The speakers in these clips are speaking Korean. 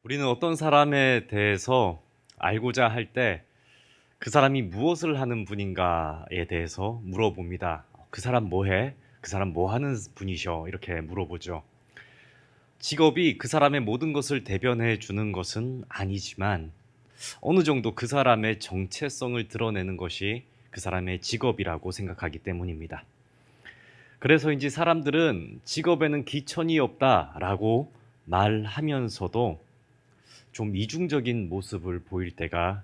우리는 어떤 사람에 대해서 알고자 할 때 그 사람이 무엇을 하는 분인가에 대해서 물어봅니다. 그 사람 뭐 해? 그 사람 뭐 하는 분이셔? 이렇게 물어보죠. 직업이 그 사람의 모든 것을 대변해 주는 것은 아니지만 어느 정도 그 사람의 정체성을 드러내는 것이 그 사람의 직업이라고 생각하기 때문입니다. 그래서인지 사람들은 직업에는 기천이 없다라고 말하면서도 좀 이중적인 모습을 보일 때가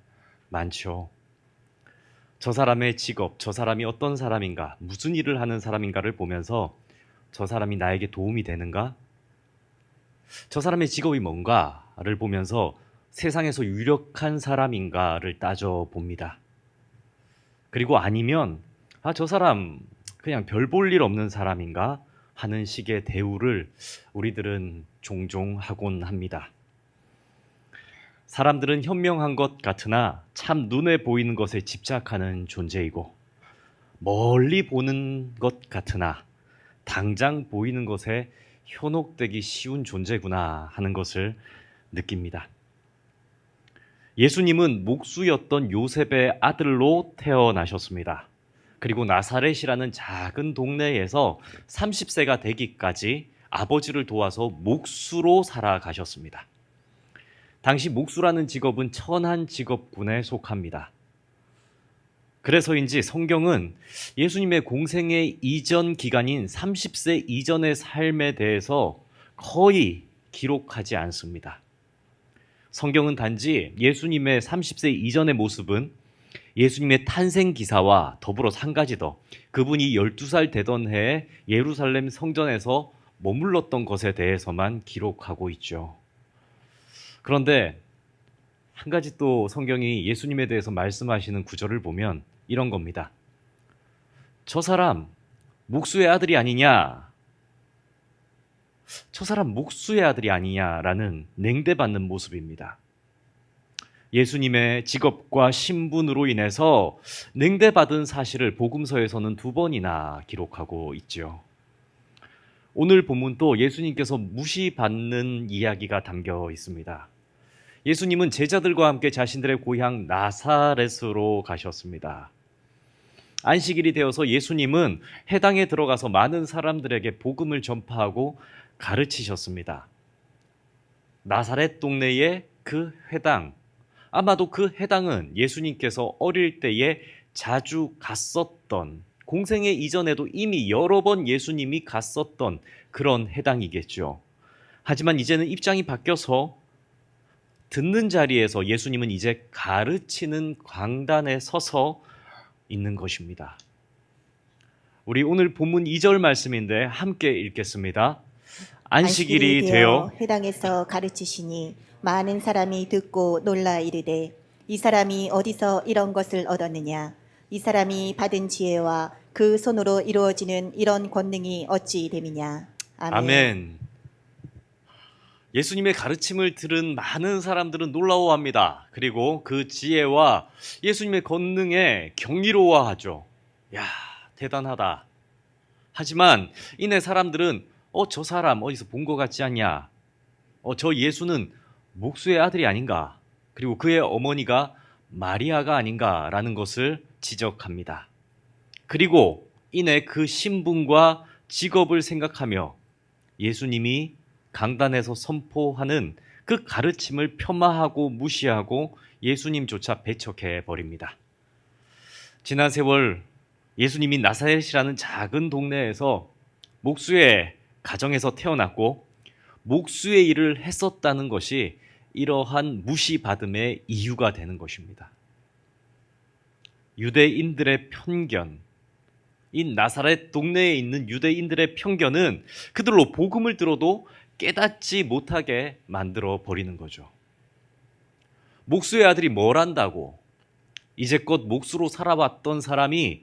많죠. 저 사람의 직업, 저 사람이 어떤 사람인가, 무슨 일을 하는 사람인가를 보면서 저 사람이 나에게 도움이 되는가? 저 사람의 직업이 뭔가를 보면서 세상에서 유력한 사람인가를 따져봅니다. 그리고 아니면 저 사람 그냥 별 볼 일 없는 사람인가 하는 식의 대우를 우리들은 종종 하곤 합니다. 사람들은 현명한 것 같으나 참 눈에 보이는 것에 집착하는 존재이고 멀리 보는 것 같으나 당장 보이는 것에 현혹되기 쉬운 존재구나 하는 것을 느낍니다. 예수님은 목수였던 요셉의 아들로 태어나셨습니다. 그리고 나사렛이라는 작은 동네에서 30세가 되기까지 아버지를 도와서 목수로 살아가셨습니다. 당시 목수라는 직업은 천한 직업군에 속합니다. 그래서인지 성경은 예수님의 공생의 이전 기간인 30세 이전의 삶에 대해서 거의 기록하지 않습니다. 성경은 단지 예수님의 30세 이전의 모습은 예수님의 탄생 기사와 더불어 한 가지 더, 그분이 12살 되던 해에 예루살렘 성전에서 머물렀던 것에 대해서만 기록하고 있죠. 그런데 한 가지 또 성경이 예수님에 대해서 말씀하시는 구절을 보면 이런 겁니다. 저 사람 목수의 아들이 아니냐? 저 사람 목수의 아들이 아니냐라는 냉대받는 모습입니다. 예수님의 직업과 신분으로 인해서 냉대받은 사실을 복음서에서는 2번이나 기록하고 있죠. 오늘 본문도 예수님께서 무시받는 이야기가 담겨 있습니다. 예수님은 제자들과 함께 자신들의 고향 나사렛으로 가셨습니다. 안식일이 되어서 예수님은 회당에 들어가서 많은 사람들에게 복음을 전파하고 가르치셨습니다. 나사렛 동네의 그 회당, 아마도 그 회당은 예수님께서 어릴 때에 자주 갔었던, 공생애 이전에도 이미 여러 번 예수님이 갔었던 그런 회당이겠죠. 하지만 이제는 입장이 바뀌어서 듣는 자리에서 예수님은 이제 가르치는 강단에 서서 있는 것입니다. 우리 오늘 본문 2절 말씀인데 함께 읽겠습니다. 안식일이 안식일이 되어 되어 회당에서 가르치시니 많은 사람이 듣고 놀라 이르되 이 사람이 어디서 이런 것을 얻었느냐? 이 사람이 받은 지혜와 그 손으로 이루어지는 이런 권능이 어찌 됨이냐? 아멘. 아멘. 예수님의 가르침을 들은 많은 사람들은 놀라워합니다. 그리고 그 지혜와 예수님의 권능에 경이로워하죠. 야, 대단하다. 하지만 이내 사람들은 저 사람 어디서 본 것 같지 않냐? 저 예수는 목수의 아들이 아닌가? 그리고 그의 어머니가 마리아가 아닌가라는 것을 지적합니다. 그리고 이내 그 신분과 직업을 생각하며 예수님이 강단에서 선포하는 그 가르침을 폄하하고 무시하고 예수님조차 배척해 버립니다. 지난 세월 예수님이 나사렛이라는 작은 동네에서 목수의 가정에서 태어났고 목수의 일을 했었다는 것이 이러한 무시받음의 이유가 되는 것입니다. 유대인들의 편견, 이 나사렛 동네에 있는 유대인들의 편견은 그들로 복음을 들어도 깨닫지 못하게 만들어 버리는 거죠. 목수의 아들이 뭘 안다고, 이제껏 목수로 살아왔던 사람이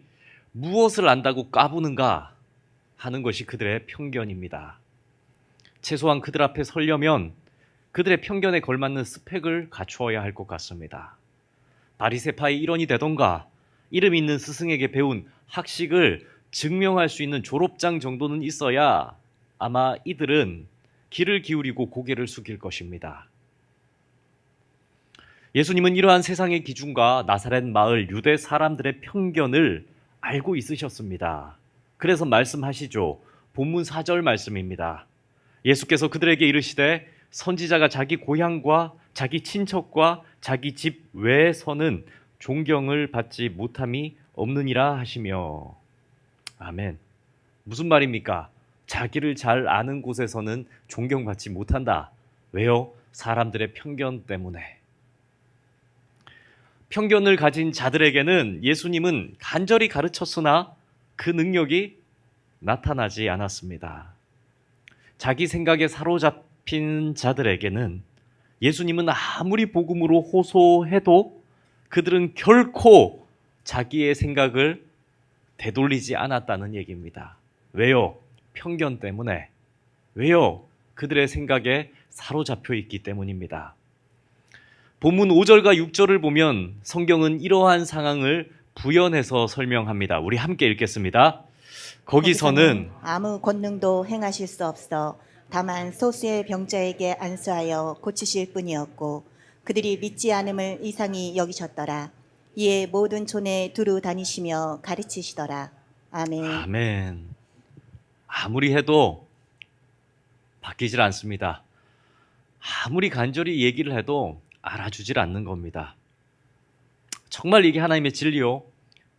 무엇을 안다고 까부는가 하는 것이 그들의 편견입니다. 최소한 그들 앞에 서려면 그들의 편견에 걸맞는 스펙을 갖추어야 할 것 같습니다. 바리새파의 일원이 되던가 이름 있는 스승에게 배운 학식을 증명할 수 있는 졸업장 정도는 있어야 아마 이들은 귀를 기울이고 고개를 숙일 것입니다. 예수님은 이러한 세상의 기준과 나사렛 마을 유대 사람들의 편견을 알고 있으셨습니다. 그래서 말씀하시죠. 본문 4절 말씀입니다. 예수께서 그들에게 이르시되 선지자가 자기 고향과 자기 친척과 자기 집 외에서는 존경을 받지 못함이 없느니라 하시며. 아멘. 무슨 말입니까? 자기를 잘 아는 곳에서는 존경받지 못한다. 왜요? 사람들의 편견 때문에. 편견을 가진 자들에게는 예수님은 간절히 가르쳤으나 그 능력이 나타나지 않았습니다. 자기 생각에 사로잡힌 자들에게는 예수님은 아무리 복음으로 호소해도 그들은 결코 자기의 생각을 되돌리지 않았다는 얘기입니다. 왜요? 편견 때문에. 왜요? 그들의 생각에 사로잡혀 있기 때문입니다. 본문 5절과 6절을 보면 성경은 이러한 상황을 부연해서 설명합니다. 우리 함께 읽겠습니다. 거기서는 아무 권능도 행하실 수 없어 다만 소수의 병자에게 안수하여 고치실 뿐이었고 그들이 믿지 않음을 이상히 여기셨더라. 이에 모든 촌에 두루 다니시며 가르치시더라. 아멘. 아멘. 아무리 해도 바뀌질 않습니다. 아무리 간절히 얘기를 해도 알아주질 않는 겁니다. 정말 이게 하나님의 진리요?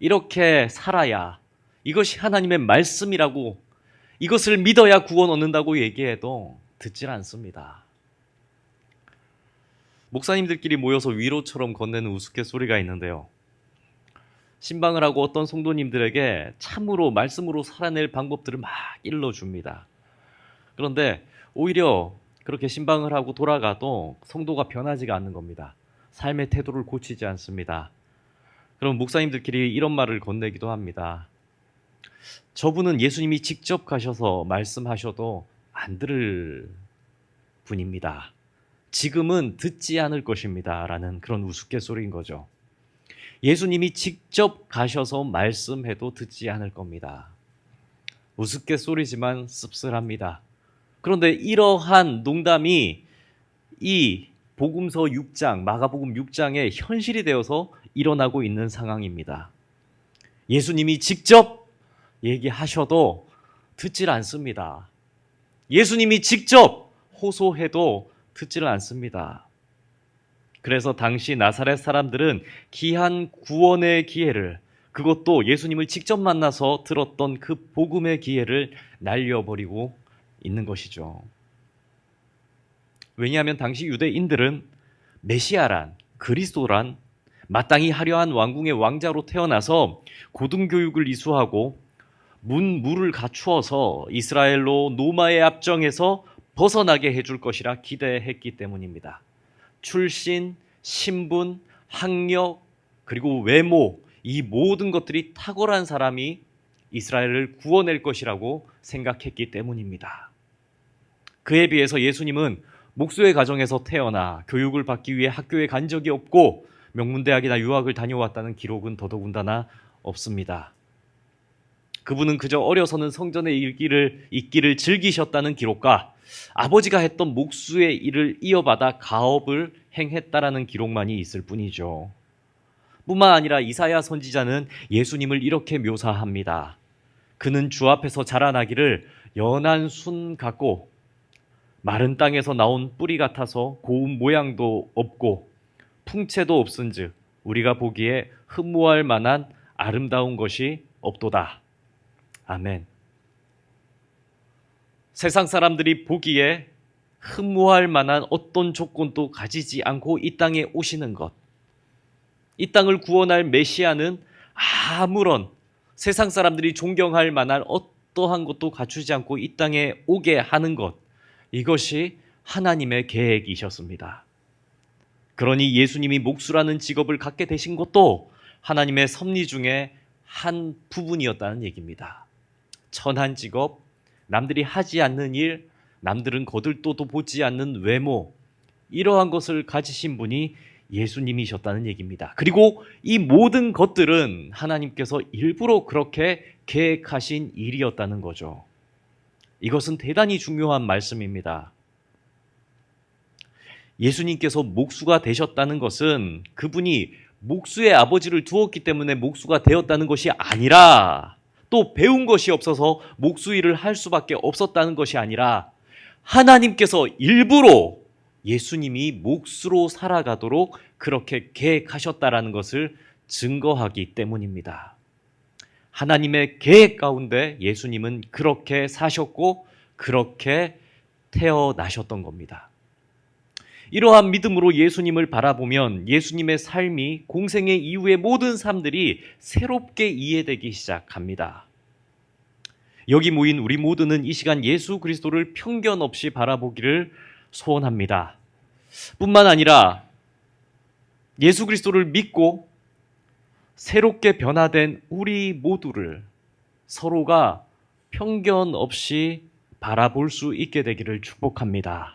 이렇게 살아야, 이것이 하나님의 말씀이라고, 이것을 믿어야 구원 얻는다고 얘기해도 듣질 않습니다. 목사님들끼리 모여서 위로처럼 건네는 우스갯소리가 있는데요. 신방을 하고 어떤 성도님들에게 참으로 말씀으로 살아낼 방법들을 막 일러줍니다. 그런데 오히려 그렇게 신방을 하고 돌아가도 성도가 변하지가 않는 겁니다. 삶의 태도를 고치지 않습니다. 그럼 목사님들끼리 이런 말을 건네기도 합니다. 저분은 예수님이 직접 가셔서 말씀하셔도 안 들을 분입니다. 지금은 듣지 않을 것입니다. 라는 그런 우스갯소리인 거죠. 예수님이 직접 가셔서 말씀해도 듣지 않을 겁니다. 우스갯소리지만 씁쓸합니다. 그런데 이러한 농담이 이 복음서 6장, 마가복음 6장의 현실이 되어서 일어나고 있는 상황입니다. 예수님이 직접 얘기하셔도 듣질 않습니다. 예수님이 직접 호소해도 듣지를 않습니다. 그래서 당시 나사렛 사람들은 귀한 구원의 기회를, 그것도 예수님을 직접 만나서 들었던 그 복음의 기회를 날려버리고 있는 것이죠. 왜냐하면 당시 유대인들은 메시아란, 그리스도란 마땅히 화려한 왕궁의 왕자로 태어나서 고등교육을 이수하고 문무를 갖추어서 이스라엘로 노마의 압정에서 벗어나게 해줄 것이라 기대했기 때문입니다. 출신, 신분, 학력, 그리고 외모, 이 모든 것들이 탁월한 사람이 이스라엘을 구원할 것이라고 생각했기 때문입니다. 그에 비해서 예수님은 목수의 가정에서 태어나 교육을 받기 위해 학교에 간 적이 없고 명문대학이나 유학을 다녀왔다는 기록은 더더군다나 없습니다. 그분은 그저 어려서는 성전에 있기를 즐기셨다는 기록과 아버지가 했던 목수의 일을 이어받아 가업을 행했다라는 기록만이 있을 뿐이죠. 뿐만 아니라 이사야 선지자는 예수님을 이렇게 묘사합니다. 그는 주 앞에서 자라나기를 연한 순 같고 마른 땅에서 나온 뿌리 같아서 고운 모양도 없고 풍채도 없은즉 우리가 보기에 흠모할 만한 아름다운 것이 없도다. 아멘. 세상 사람들이 보기에 흠모할 만한 어떤 조건도 가지지 않고 이 땅에 오시는 것, 이 땅을 구원할 메시아는 아무런 세상 사람들이 존경할 만한 어떠한 것도 갖추지 않고 이 땅에 오게 하는 것, 이것이 하나님의 계획이셨습니다. 그러니 예수님이 목수라는 직업을 갖게 되신 것도 하나님의 섭리 중에 한 부분이었다는 얘기입니다. 천한 직업, 남들이 하지 않는 일, 남들은 거들떠도 보지 않는 외모, 이러한 것을 가지신 분이 예수님이셨다는 얘기입니다. 그리고 이 모든 것들은 하나님께서 일부러 그렇게 계획하신 일이었다는 거죠. 이것은 대단히 중요한 말씀입니다. 예수님께서 목수가 되셨다는 것은 그분이 목수의 아버지를 두었기 때문에 목수가 되었다는 것이 아니라, 또 배운 것이 없어서 목수 일을 할 수밖에 없었다는 것이 아니라, 하나님께서 일부러 예수님이 목수로 살아가도록 그렇게 계획하셨다라는 것을 증거하기 때문입니다. 하나님의 계획 가운데 예수님은 그렇게 사셨고 그렇게 태어나셨던 겁니다. 이러한 믿음으로 예수님을 바라보면 예수님의 삶이 공생애 이후의 모든 삶들이 새롭게 이해되기 시작합니다. 여기 모인 우리 모두는 이 시간 예수 그리스도를 편견 없이 바라보기를 소원합니다. 뿐만 아니라 예수 그리스도를 믿고 새롭게 변화된 우리 모두를 서로가 편견 없이 바라볼 수 있게 되기를 축복합니다.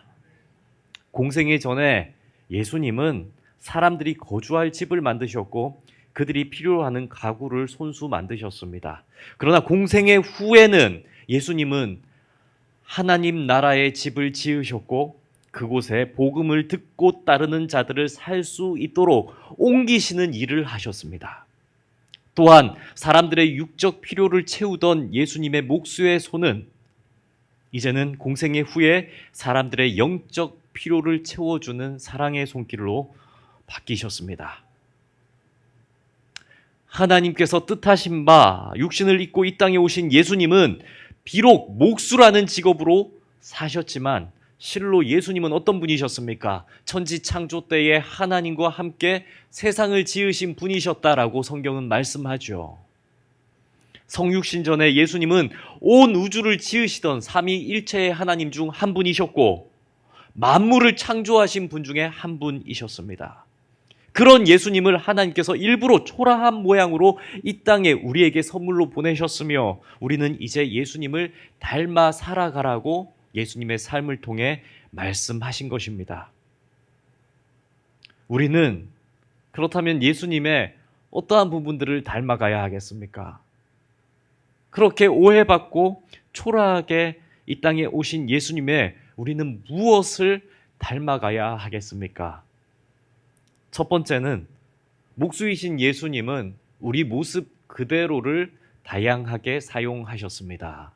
공생애 전에 예수님은 사람들이 거주할 집을 만드셨고 그들이 필요로 하는 가구를 손수 만드셨습니다. 그러나 공생애 후에는 예수님은 하나님 나라의 집을 지으셨고 그곳에 복음을 듣고 따르는 자들을 살 수 있도록 옮기시는 일을 하셨습니다. 또한 사람들의 육적 필요를 채우던 예수님의 목수의 손은 이제는 공생애 후에 사람들의 영적 필요를 채워주는 사랑의 손길로 바뀌셨습니다. 하나님께서 뜻하신 바 육신을 입고 이 땅에 오신 예수님은 비록 목수라는 직업으로 사셨지만 실로 예수님은 어떤 분이셨습니까? 천지 창조 때에 하나님과 함께 세상을 지으신 분이셨다라고 성경은 말씀하죠. 성육신전에 예수님은 온 우주를 지으시던 삼위일체의 하나님 중 한 분이셨고 만물을 창조하신 분 중에 한 분이셨습니다. 그런 예수님을 하나님께서 일부러 초라한 모양으로 이 땅에 우리에게 선물로 보내셨으며 우리는 이제 예수님을 닮아 살아가라고 예수님의 삶을 통해 말씀하신 것입니다. 우리는 그렇다면 예수님의 어떠한 부분들을 닮아가야 하겠습니까? 그렇게 오해받고 초라하게 이 땅에 오신 예수님의 우리는 무엇을 닮아가야 하겠습니까? 첫 번째는 목수이신 예수님은 우리 모습 그대로를 다양하게 사용하셨습니다.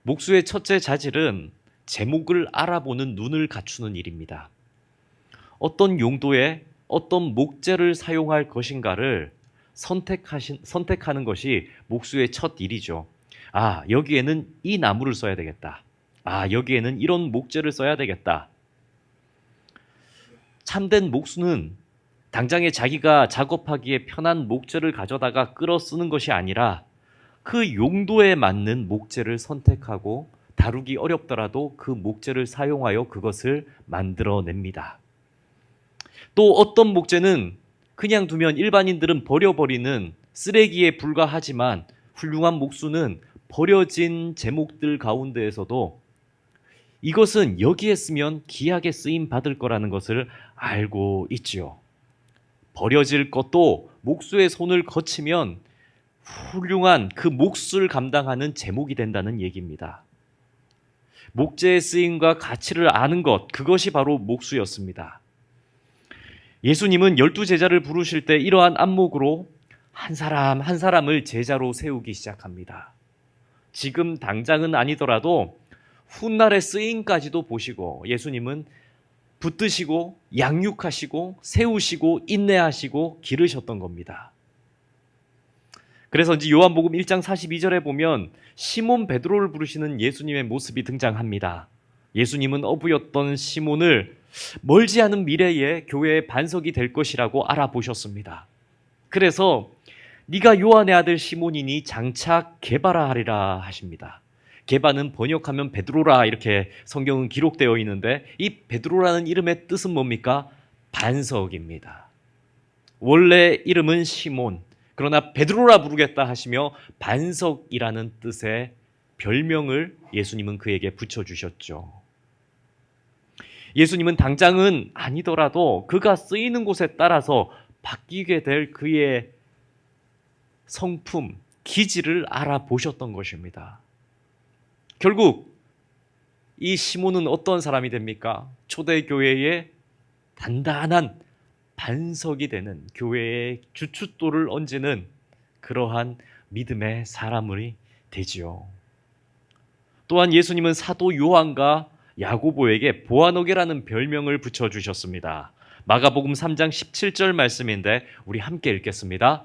목수의 첫째 자질은 제목을 알아보는 눈을 갖추는 일입니다. 어떤 용도에 어떤 목재를 사용할 것인가를 선택하는 것이 목수의 첫 일이죠. 아, 여기에는 이 나무를 써야 되겠다. 아, 여기에는 이런 목재를 써야 되겠다. 참된 목수는 당장에 자기가 작업하기에 편한 목재를 가져다가 끌어 쓰는 것이 아니라 그 용도에 맞는 목재를 선택하고 다루기 어렵더라도 그 목재를 사용하여 그것을 만들어냅니다. 또 어떤 목재는 그냥 두면 일반인들은 버려버리는 쓰레기에 불과하지만 훌륭한 목수는 버려진 제목들 가운데에서도 이것은 여기에 쓰면 귀하게 쓰임 받을 거라는 것을 알고 있지요. 버려질 것도 목수의 손을 거치면 훌륭한 그 몫을 감당하는 제목이 된다는 얘기입니다. 목재의 쓰임과 가치를 아는 것, 그것이 바로 목수였습니다. 예수님은 12제자를 부르실 때 이러한 안목으로 한 사람 한 사람을 제자로 세우기 시작합니다. 지금 당장은 아니더라도 훗날의 쓰임까지도 보시고 예수님은 붙드시고 양육하시고 세우시고 인내하시고 기르셨던 겁니다. 그래서 이제 요한복음 1장 42절에 보면 시몬 베드로를 부르시는 예수님의 모습이 등장합니다. 예수님은 어부였던 시몬을 멀지 않은 미래에 교회의 반석이 될 것이라고 알아보셨습니다. 그래서 네가 요한의 아들 시몬이니 장차 게바라 하리라 하십니다. 게바는 번역하면 베드로라 이렇게 성경은 기록되어 있는데 이 베드로라는 이름의 뜻은 뭡니까? 반석입니다. 원래 이름은 시몬, 그러나 베드로라 부르겠다 하시며 반석이라는 뜻의 별명을 예수님은 그에게 붙여주셨죠. 예수님은 당장은 아니더라도 그가 쓰이는 곳에 따라서 바뀌게 될 그의 성품, 기질을 알아보셨던 것입니다. 결국 이 시몬은 어떤 사람이 됩니까? 초대교회의 단단한 반석이 되는, 교회의 주춧돌을 얹는 그러한 믿음의 사람이 되지요. 또한 예수님은 사도 요한과 야고보에게 보아노게라는 별명을 붙여주셨습니다. 마가복음 3장 17절 말씀인데 우리 함께 읽겠습니다.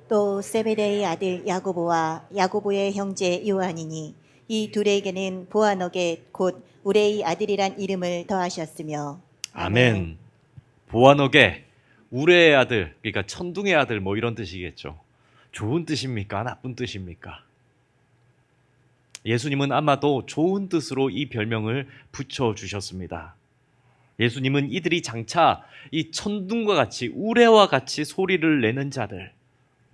또 세베대의 아들 야고보와 야고보의 형제 요한이니 이 둘에게는 보아너게 곧 우레의 아들이란 이름을 더하셨으며. 아멘. 보아노게, 우레의 아들, 그러니까 천둥의 아들 뭐 이런 뜻이겠죠. 좋은 뜻입니까? 나쁜 뜻입니까? 예수님은 아마도 좋은 뜻으로 이 별명을 붙여주셨습니다. 예수님은 이들이 장차 이 천둥과 같이 우레와 같이 소리를 내는 자들,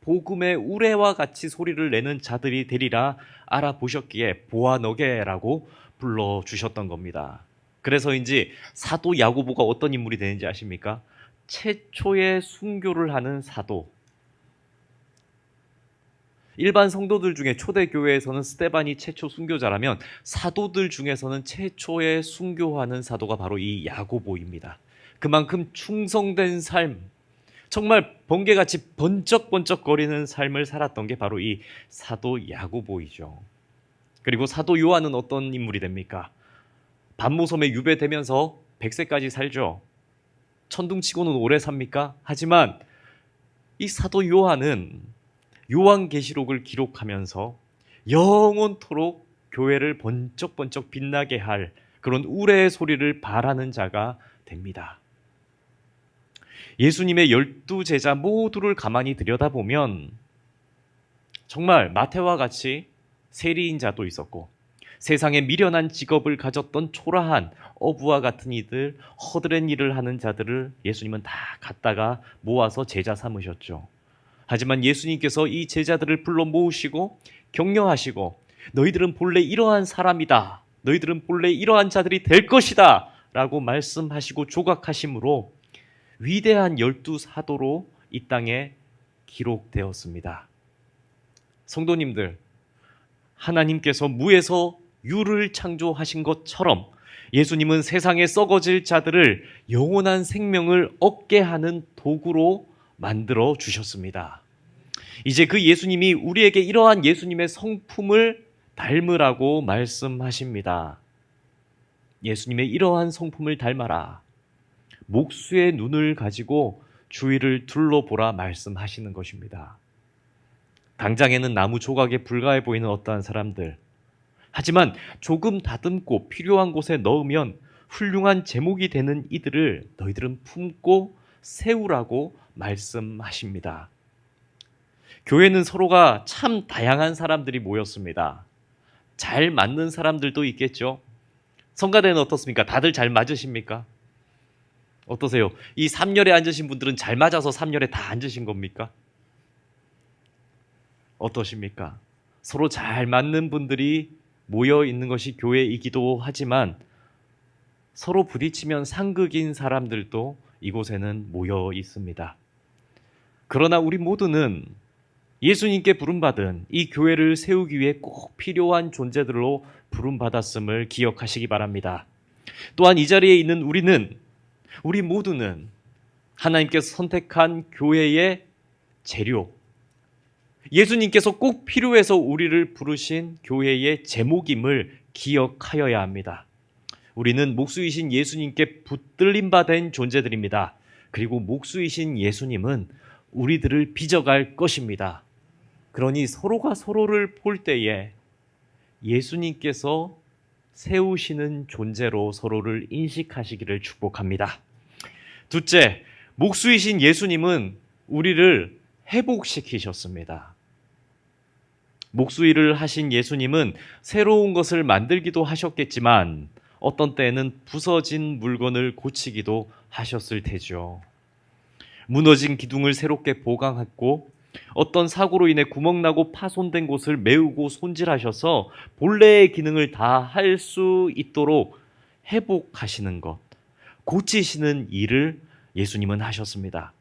복음의 우레와 같이 소리를 내는 자들이 되리라 알아보셨기에 보아너게라고 불러주셨던 겁니다. 그래서인지 사도 야고보가 어떤 인물이 되는지 아십니까? 최초의 순교를 하는 사도. 일반 성도들 중에 초대교회에서는 스데반이 최초 순교자라면 사도들 중에서는 최초의 순교하는 사도가 바로 이 야고보입니다. 그만큼 충성된 삶, 정말 번개같이 번쩍번쩍거리는 삶을 살았던 게 바로 이 사도 야고보이죠. 그리고 사도 요한은 어떤 인물이 됩니까? 반모섬에 유배되면서 100세까지 살죠. 천둥치고는 오래 삽니까? 하지만 이 사도 요한은 요한계시록을 기록하면서 영원토록 교회를 번쩍번쩍 빛나게 할 그런 우레의 소리를 바라는 자가 됩니다. 예수님의 12제자 모두를 가만히 들여다보면 정말 마태와 같이 세리인 자도 있었고 세상에 미련한 직업을 가졌던 초라한 어부와 같은 이들, 허드렛 일을 하는 자들을 예수님은 다 갖다가 모아서 제자 삼으셨죠. 하지만 예수님께서 이 제자들을 불러 모으시고 격려하시고 너희들은 본래 이러한 사람이다. 너희들은 본래 이러한 자들이 될 것이다. 라고 말씀하시고 조각하심으로 위대한 12사도로 이 땅에 기록되었습니다. 성도님들, 하나님께서 무에서 유를 창조하신 것처럼 예수님은 세상에 썩어질 자들을 영원한 생명을 얻게 하는 도구로 만들어 주셨습니다. 이제 그 예수님이 우리에게 이러한 예수님의 성품을 닮으라고 말씀하십니다. 예수님의 이러한 성품을 닮아라. 목수의 눈을 가지고 주위를 둘러보라 말씀하시는 것입니다. 당장에는 나무 조각에 불과해 보이는 어떠한 사람들, 하지만 조금 다듬고 필요한 곳에 넣으면 훌륭한 제목이 되는 이들을 너희들은 품고 세우라고 말씀하십니다. 교회는 서로가 참 다양한 사람들이 모였습니다. 잘 맞는 사람들도 있겠죠. 성가대는 어떻습니까? 다들 잘 맞으십니까? 어떠세요? 이 3열에 앉으신 분들은 잘 맞아서 3열에 다 앉으신 겁니까? 어떠십니까? 서로 잘 맞는 분들이 모여 있는 것이 교회이기도 하지만 서로 부딪히면 상극인 사람들도 이곳에는 모여 있습니다. 그러나 우리 모두는 예수님께 부름받은 이 교회를 세우기 위해 꼭 필요한 존재들로 부름받았음을 기억하시기 바랍니다. 또한 이 자리에 있는 우리 모두는 하나님께서 선택한 교회의 재료, 예수님께서 꼭 필요해서 우리를 부르신 교회의 제목임을 기억하여야 합니다. 우리는 목수이신 예수님께 붙들림 받은 존재들입니다. 그리고 목수이신 예수님은 우리들을 빚어갈 것입니다. 그러니 서로가 서로를 볼 때에 예수님께서 세우시는 존재로 서로를 인식하시기를 축복합니다. 둘째, 목수이신 예수님은 우리를 회복시키셨습니다. 목수 일을 하신 예수님은 새로운 것을 만들기도 하셨겠지만 어떤 때에는 부서진 물건을 고치기도 하셨을 테죠. 무너진 기둥을 새롭게 보강했고 어떤 사고로 인해 구멍나고 파손된 곳을 메우고 손질하셔서 본래의 기능을 다 할 수 있도록 회복하시는 것, 고치시는 일을 예수님은 하셨습니다.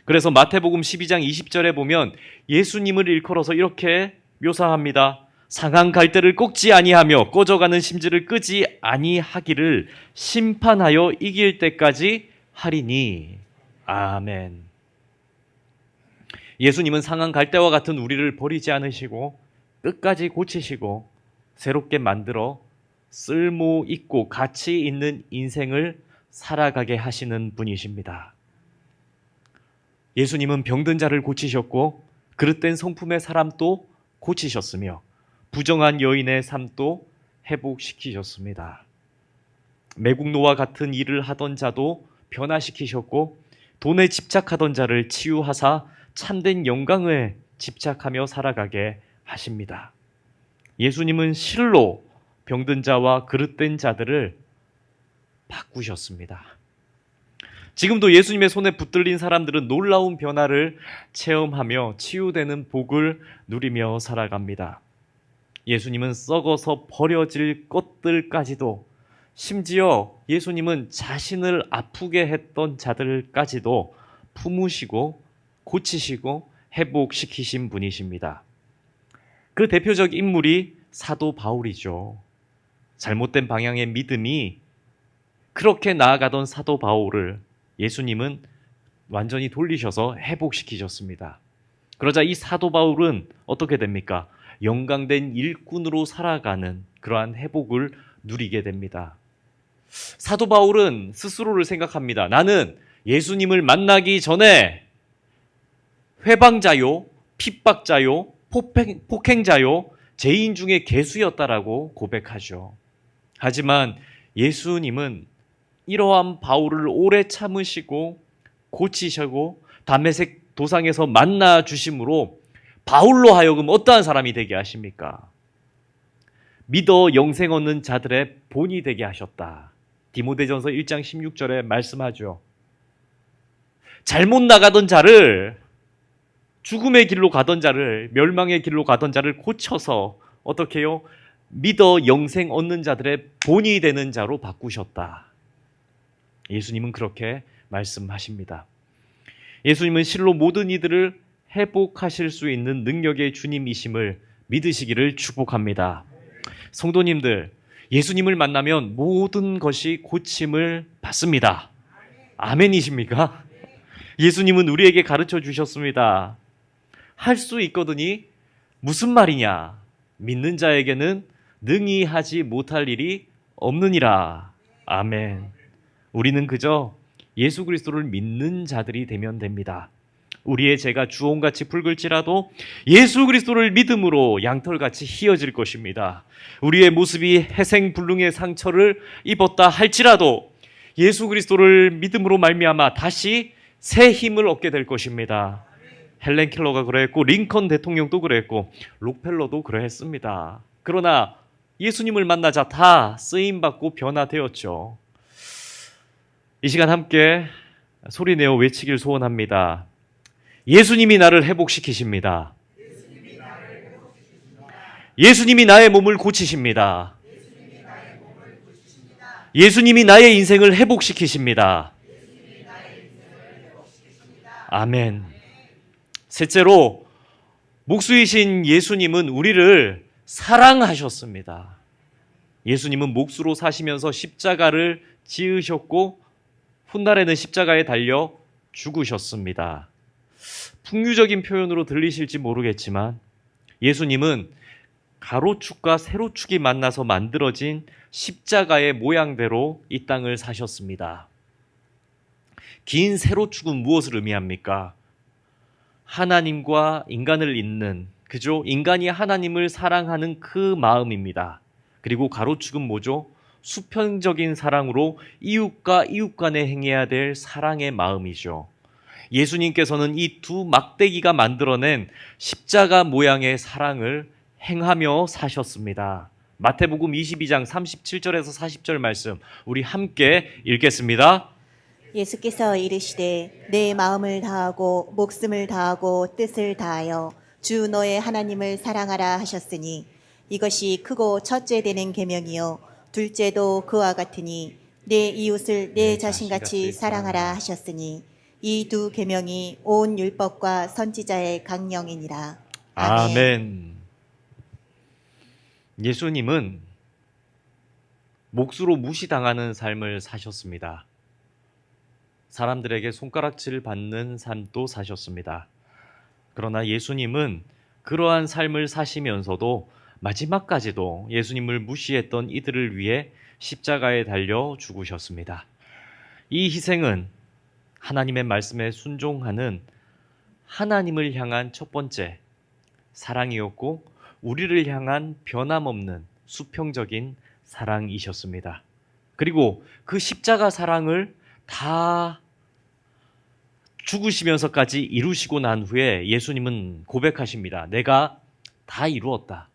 그래서 마태복음 12장 20절에 보면 예수님을 일컬어서 이렇게 묘사합니다. 상한 갈대를 꺾지 아니하며 꺼져가는 심지를 끄지 아니하기를 심판하여 이길 때까지 하리니. 아멘. 예수님은 상한 갈대와 같은 우리를 버리지 않으시고 끝까지 고치시고 새롭게 만들어 쓸모 있고 가치 있는 인생을 살아가게 하시는 분이십니다. 예수님은 병든 자를 고치셨고 그릇된 성품의 사람도 고치셨으며 부정한 여인의 삶도 회복시키셨습니다. 매국노와 같은 일을 하던 자도 변화시키셨고 돈에 집착하던 자를 치유하사 참된 영광을 집착하며 살아가게 하십니다. 예수님은 실로 병든 자와 그릇된 자들을 바꾸셨습니다. 지금도 예수님의 손에 붙들린 사람들은 놀라운 변화를 체험하며 치유되는 복을 누리며 살아갑니다. 예수님은 썩어서 버려질 것들까지도, 심지어 예수님은 자신을 아프게 했던 자들까지도 품으시고 고치시고 회복시키신 분이십니다. 그 대표적 인물이 사도 바울이죠. 잘못된 방향의 믿음이 그렇게 나아가던 사도 바울을 예수님은 완전히 돌리셔서 회복시키셨습니다. 그러자 이 사도 바울은 어떻게 됩니까? 영광된 일꾼으로 살아가는 그러한 회복을 누리게 됩니다. 사도 바울은 스스로를 생각합니다. 나는 예수님을 만나기 전에 회방자요, 핍박자요, 폭행자요, 죄인 중에 괴수였다라고 고백하죠. 하지만 예수님은 이러한 바울을 오래 참으시고 고치시고 다메섹 도상에서 만나 주심으로 바울로 하여금 어떠한 사람이 되게 하십니까? 믿어 영생 얻는 자들의 본이 되게 하셨다. 디모데전서 1장 16절에 말씀하죠. 잘못 나가던 자를, 죽음의 길로 가던 자를, 멸망의 길로 가던 자를 고쳐서 어떻게 해요? 믿어 영생 얻는 자들의 본이 되는 자로 바꾸셨다. 예수님은 그렇게 말씀하십니다. 예수님은 실로 모든 이들을 회복하실 수 있는 능력의 주님이심을 믿으시기를 축복합니다. 성도님들, 예수님을 만나면 모든 것이 고침을 받습니다. 아멘이십니까? 예수님은 우리에게 가르쳐 주셨습니다. 할 수 있거든이 무슨 말이냐? 믿는 자에게는 능히 하지 못할 일이 없느니라. 아멘. 우리는 그저 예수 그리스도를 믿는 자들이 되면 됩니다. 우리의 죄가 주홍같이 붉을지라도 예수 그리스도를 믿음으로 양털같이 희어질 것입니다. 우리의 모습이 회생불능의 상처를 입었다 할지라도 예수 그리스도를 믿음으로 말미암아 다시 새 힘을 얻게 될 것입니다. 헬렌 켈러가 그랬고 링컨 대통령도 그랬고 록펠러도 그랬습니다. 그러나 예수님을 만나자 다 쓰임받고 변화되었죠. 이 시간 함께 소리내어 외치길 소원합니다. 예수님이 나를 회복시키십니다. 예수님이 나의 몸을 고치십니다. 예수님이 나의 인생을 회복시키십니다. 아멘. 셋째로, 목수이신 예수님은 우리를 사랑하셨습니다. 예수님은 목수로 사시면서 십자가를 지으셨고 훗날에는 십자가에 달려 죽으셨습니다. 풍류적인 표현으로 들리실지 모르겠지만 예수님은 가로축과 세로축이 만나서 만들어진 십자가의 모양대로 이 땅을 사셨습니다. 긴 세로축은 무엇을 의미합니까? 하나님과 인간을 잇는, 그죠? 인간이 하나님을 사랑하는 그 마음입니다. 그리고 가로축은 뭐죠? 수평적인 사랑으로 이웃과 이웃 간에 행해야 될 사랑의 마음이죠. 예수님께서는 이 두 막대기가 만들어낸 십자가 모양의 사랑을 행하며 사셨습니다. 마태복음 22장 37절에서 40절 말씀 우리 함께 읽겠습니다. 예수께서 이르시되 내 마음을 다하고 목숨을 다하고 뜻을 다하여 주 너의 하나님을 사랑하라 하셨으니 이것이 크고 첫째 되는 계명이요 둘째도 그와 같으니 내 이웃을 내 자신같이 사랑하라 하셨으니 이 두 계명이 온 율법과 선지자의 강령이니라. 아멘. 예수님은 몫으로 무시당하는 삶을 사셨습니다. 사람들에게 손가락질 받는 삶도 사셨습니다. 그러나 예수님은 그러한 삶을 사시면서도 마지막까지도 예수님을 무시했던 이들을 위해 십자가에 달려 죽으셨습니다. 이 희생은 하나님의 말씀에 순종하는 하나님을 향한 첫 번째 사랑이었고 우리를 향한 변함없는 수평적인 사랑이셨습니다. 그리고 그 십자가 사랑을 다 죽으시면서까지 이루시고 난 후에 예수님은 고백하십니다. 내가 다 이루었다.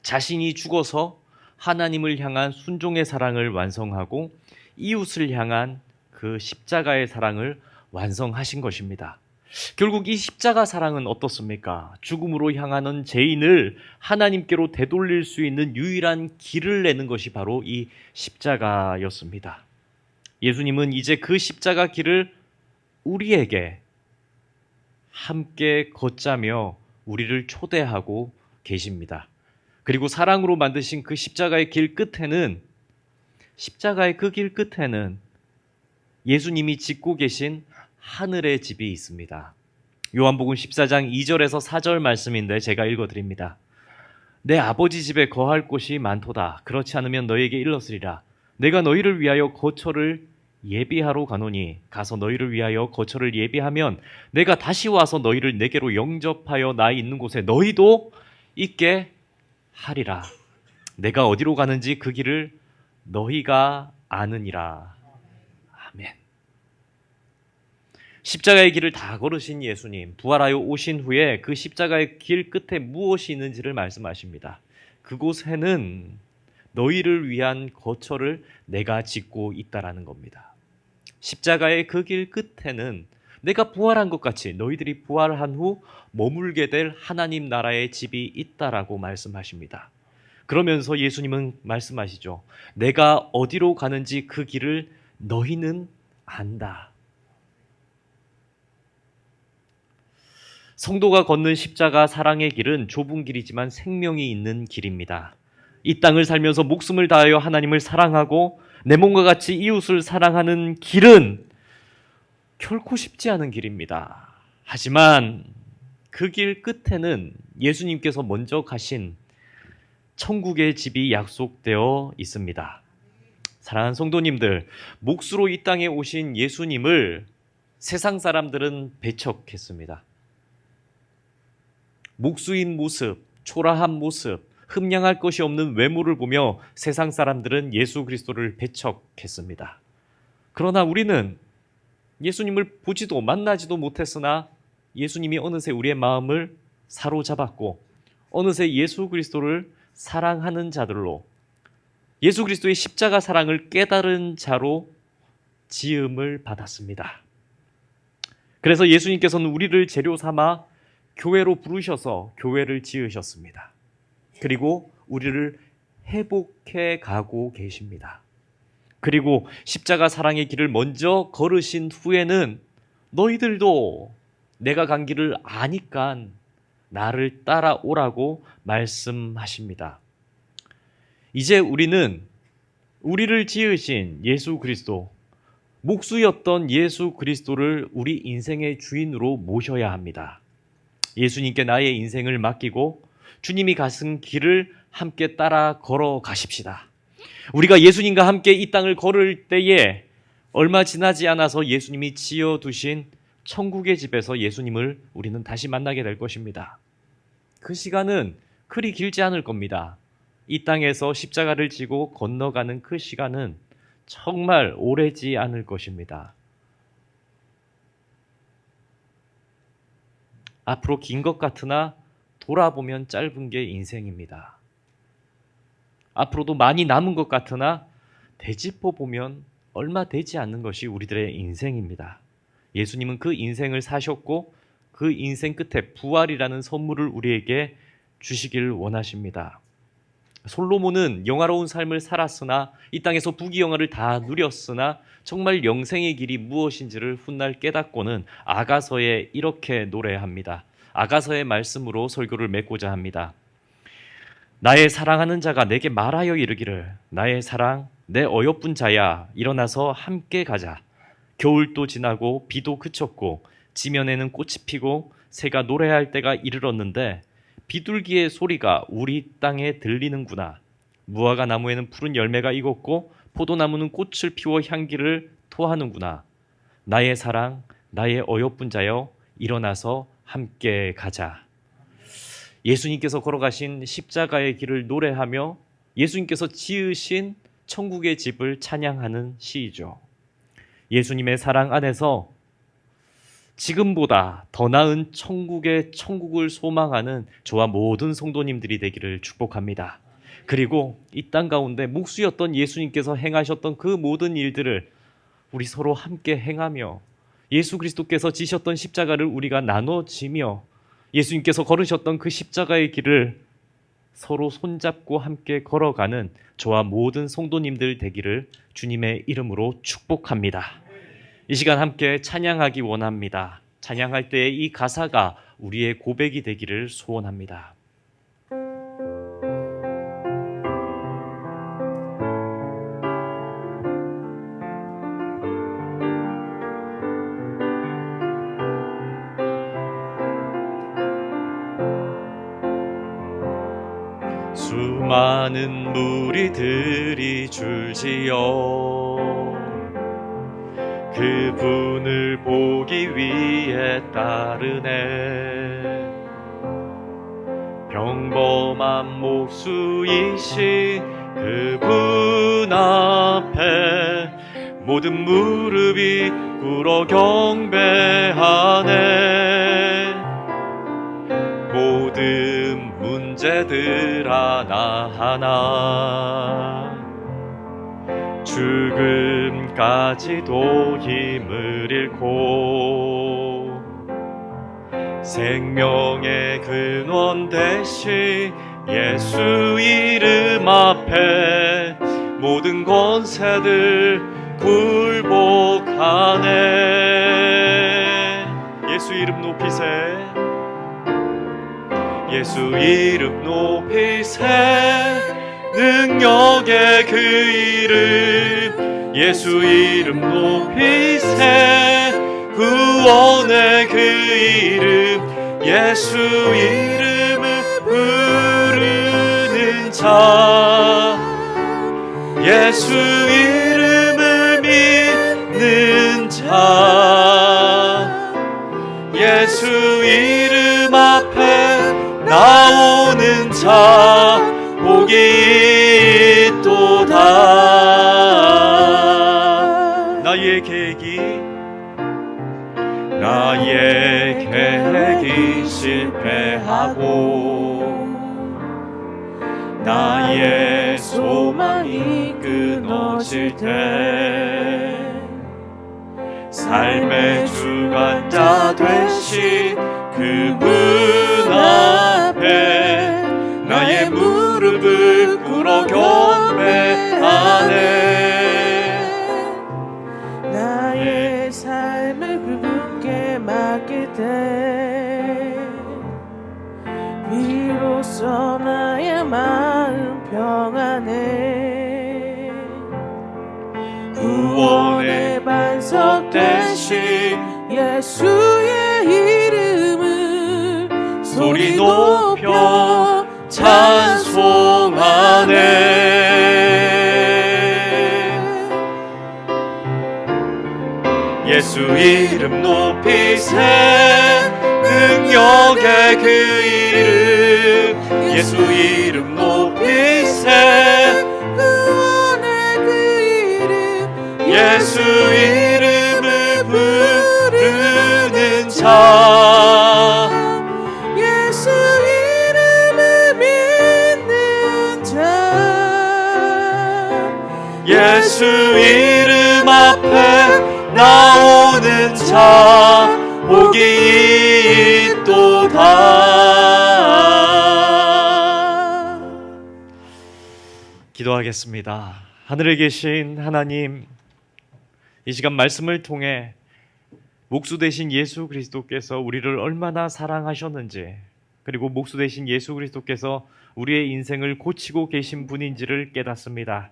자신이 죽어서 하나님을 향한 순종의 사랑을 완성하고 이웃을 향한 그 십자가의 사랑을 완성하신 것입니다. 결국 이 십자가 사랑은 어떻습니까? 죽음으로 향하는 죄인을 하나님께로 되돌릴 수 있는 유일한 길을 내는 것이 바로 이 십자가였습니다. 예수님은 이제 그 십자가 길을 우리에게 함께 걷자며 우리를 초대하고 계십니다. 그리고 사랑으로 만드신 그 십자가의 길 끝에는 십자가의 그 길 끝에는 예수님이 짓고 계신 하늘의 집이 있습니다. 요한복음 14장 2절에서 4절 말씀인데 제가 읽어드립니다. 내 아버지 집에 거할 곳이 많도다. 그렇지 않으면 너희에게 일렀으리라. 내가 너희를 위하여 거처를 예비하러 가노니 가서 너희를 위하여 거처를 예비하면 내가 다시 와서 너희를 내게로 영접하여 나 있는 곳에 너희도 있게 하리라. 내가 어디로 가는지 그 길을 너희가 아느니라. 아멘. 십자가의 길을 다 걸으신 예수님, 부활하여 오신 후에 그 십자가의 길 끝에 무엇이 있는지를 말씀하십니다. 그곳에는 너희를 위한 거처를 내가 짓고 있다라는 겁니다. 십자가의 그 길 끝에는 내가 부활한 것 같이 너희들이 부활한 후 머물게 될 하나님 나라의 집이 있다라고 말씀하십니다. 그러면서 예수님은 말씀하시죠. 내가 어디로 가는지 그 길을 너희는 안다. 성도가 걷는 십자가 사랑의 길은 좁은 길이지만 생명이 있는 길입니다. 이 땅을 살면서 목숨을 다하여 하나님을 사랑하고 내 몸과 같이 이웃을 사랑하는 길은 결코 쉽지 않은 길입니다. 하지만 그 길 끝에는 예수님께서 먼저 가신 천국의 집이 약속되어 있습니다. 사랑하는 성도님들, 몫으로 이 땅에 오신 예수님을 세상 사람들은 배척했습니다. 목수인 모습, 초라한 모습, 흠량할 것이 없는 외모를 보며 세상 사람들은 예수 그리스도를 배척했습니다. 그러나 우리는 예수님을 보지도 만나지도 못했으나 예수님이 어느새 우리의 마음을 사로잡았고 어느새 예수 그리스도를 사랑하는 자들로 예수 그리스도의 십자가 사랑을 깨달은 자로 지음을 받았습니다. 그래서 예수님께서는 우리를 재료 삼아 교회로 부르셔서 교회를 지으셨습니다. 그리고 우리를 회복해 가고 계십니다. 그리고 십자가 사랑의 길을 먼저 걸으신 후에는 너희들도 내가 간 길을 아니까 나를 따라오라고 말씀하십니다. 이제 우리는 우리를 지으신 예수 그리스도, 목수였던 예수 그리스도를 우리 인생의 주인으로 모셔야 합니다. 예수님께 나의 인생을 맡기고 주님이 가신 길을 함께 따라 걸어가십시다. 우리가 예수님과 함께 이 땅을 걸을 때에 얼마 지나지 않아서 예수님이 지어두신 천국의 집에서 예수님을 우리는 다시 만나게 될 것입니다. 그 시간은 그리 길지 않을 겁니다. 이 땅에서 십자가를 지고 건너가는 그 시간은 정말 오래지 않을 것입니다. 앞으로 긴 것 같으나 돌아보면 짧은 게 인생입니다. 앞으로도 많이 남은 것 같으나 되짚어 보면 얼마 되지 않는 것이 우리들의 인생입니다. 예수님은 그 인생을 사셨고 그 인생 끝에 부활이라는 선물을 우리에게 주시길 원하십니다. 솔로몬은 영화로운 삶을 살았으나 이 땅에서 부귀영화를 다 누렸으나 정말 영생의 길이 무엇인지를 훗날 깨닫고는 아가서에 이렇게 노래합니다. 아가서의 말씀으로 설교를 맺고자 합니다. 나의 사랑하는 자가 내게 말하여 이르기를 나의 사랑 내 어여쁜 자야 일어나서 함께 가자. 겨울도 지나고 비도 그쳤고 지면에는 꽃이 피고 새가 노래할 때가 이르렀는데 비둘기의 소리가 우리 땅에 들리는구나. 무화과 나무에는 푸른 열매가 익었고 포도나무는 꽃을 피워 향기를 토하는구나. 나의 사랑 나의 어여쁜 자여 일어나서 함께 가자. 예수님께서 걸어가신 십자가의 길을 노래하며 예수님께서 지으신 천국의 집을 찬양하는 시이죠. 예수님의 사랑 안에서 지금보다 더 나은 천국을 소망하는 저와 모든 성도님들이 되기를 축복합니다. 그리고 이 땅 가운데 목수였던 예수님께서 행하셨던 그 모든 일들을 우리 서로 함께 행하며 예수 그리스도께서 지셨던 십자가를 우리가 나눠지며 예수님께서 걸으셨던 그 십자가의 길을 서로 손잡고 함께 걸어가는 저와 모든 성도님들 되기를 주님의 이름으로 축복합니다. 이 시간 함께 찬양하기 원합니다. 찬양할 때의 이 가사가 우리의 고백이 되기를 소원합니다. 수많은 무리들이 줄지어 그분을 보기 위해 따르네. 평범한 목수이신 그분 앞에 모든 무릎이 꿇어 경배하네. 모든 문제들 하나하나 죽음까지도 힘을 잃고 생명의 근원 대신 예수 이름 앞에 모든 권세들 굴복하네. 예수 이름 높이세. 예수 이름 높이세. 능력의 그 이름 예수 이름 높이세. 구원의 그 이름 예수 이름을 부르는 자. 예수 이름을 믿는 자. 예수 이름 앞에 나오는 자 복이 있도다. 나의 계획이 실패하고 나의 소망이 끊어질 때 삶의 주관자 되신 그분 앞에 나의 무릎을 꿇어 경배하네. 나의 삶을 그분께 맡길 때 비로소 나의 마음 평안해. 구원의 반석 되신 예수의 이름을 소리 높여 찬송하네. 예수 이름 높이세. 능력의 그 이름 예수 이름 높이세. 구원의 그 이름 예수 이름을 부르는 자. 예수 이름을 믿는 자. 예수 이름 앞에 나오는 자 복이 있도다. 기도하겠습니다. 하늘에 계신 하나님, 이 시간 말씀을 통해 목수 되신 예수 그리스도께서 우리를 얼마나 사랑하셨는지 그리고 목수 되신 예수 그리스도께서 우리의 인생을 고치고 계신 분인지를 깨닫습니다.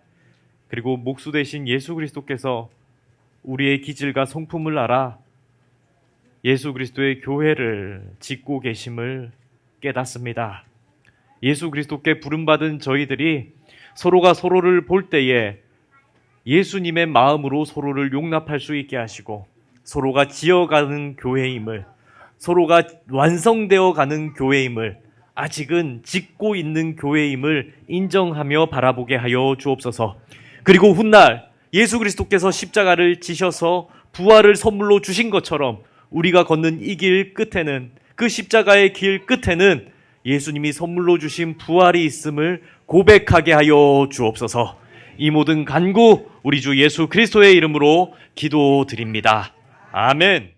그리고 목수 되신 예수 그리스도께서 우리의 기질과 성품을 알아 예수 그리스도의 교회를 짓고 계심을 깨닫습니다. 예수 그리스도께 부름받은 저희들이 서로가 서로를 볼 때에 예수님의 마음으로 서로를 용납할 수 있게 하시고 서로가 지어가는 교회임을, 서로가 완성되어 가는 교회임을, 아직은 짓고 있는 교회임을 인정하며 바라보게 하여 주옵소서. 그리고 훗날 예수 그리스도께서 십자가를 지셔서 부활을 선물로 주신 것처럼 우리가 걷는 이 길 끝에는, 그 십자가의 길 끝에는 예수님이 선물로 주신 부활이 있음을 고백하게 하여 주옵소서. 이 모든 간구 우리 주 예수 그리스도의 이름으로 기도드립니다. 아멘.